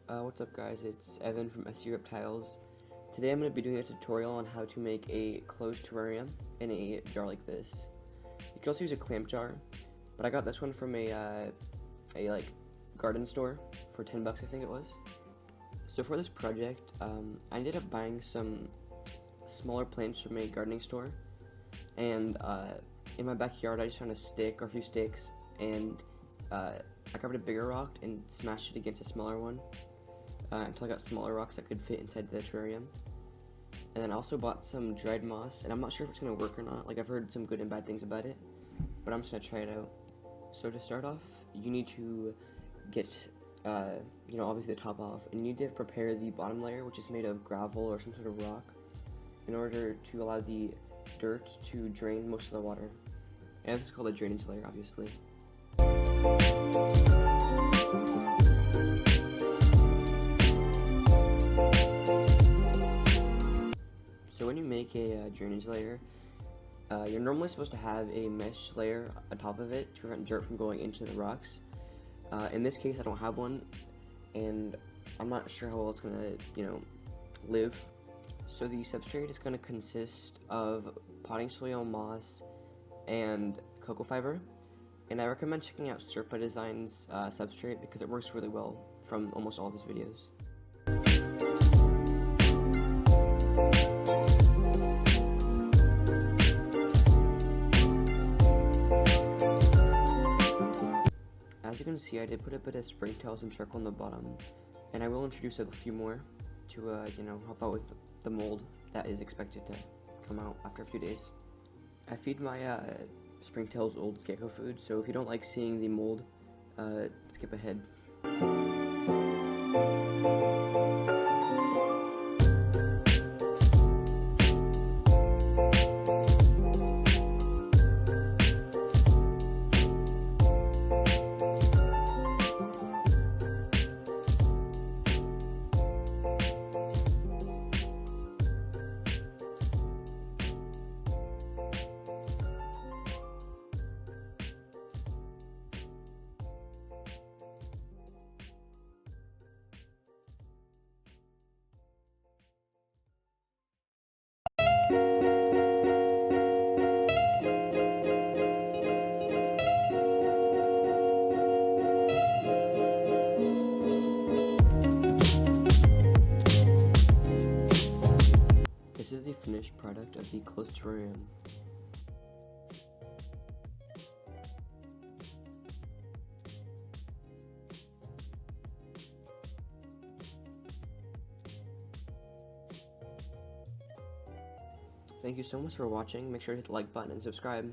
What's up guys, it's Evan from SC Reptiles. Today I'm going to be doing a tutorial on how to make a closed terrarium in a jar like this. You can also use a clamp jar, but I got this one from a garden store for 10 bucks I think it was. So for this project, I ended up buying some smaller plants from a gardening store, and in my backyard I just found a stick or a few sticks, and I grabbed a bigger rock and smashed it against a smaller one until I got smaller rocks that could fit inside the terrarium. And then I also bought some dried moss, and I'm not sure if it's going to work or not. Like, I've heard some good and bad things about it, but I'm just going to try it out. So to start off, you need to get, obviously the top off, and you need to prepare the bottom layer, which is made of gravel or some sort of rock, in order to allow the dirt to drain most of the water. And this is called a drainage layer, obviously. So when you make a drainage layer, you're normally supposed to have a mesh layer on top of it to prevent dirt from going into the rocks. In this case I don't have one, and I'm not sure how well it's gonna, live. So the substrate is gonna consist of potting soil, moss, and cocoa fiber. And I recommend checking out Serpa Design's substrate because it works really well from almost all of his videos. As you can see, I did put a bit of springtails and charcoal on the bottom, and I will introduce a few more to help out with the mold that is expected to come out after a few days. I feed my springtails old gecko food, so if you don't like seeing the mold, skip ahead. This is the finished product of the closed terrarium. Thank you so much for watching. Make sure to hit the like button and subscribe.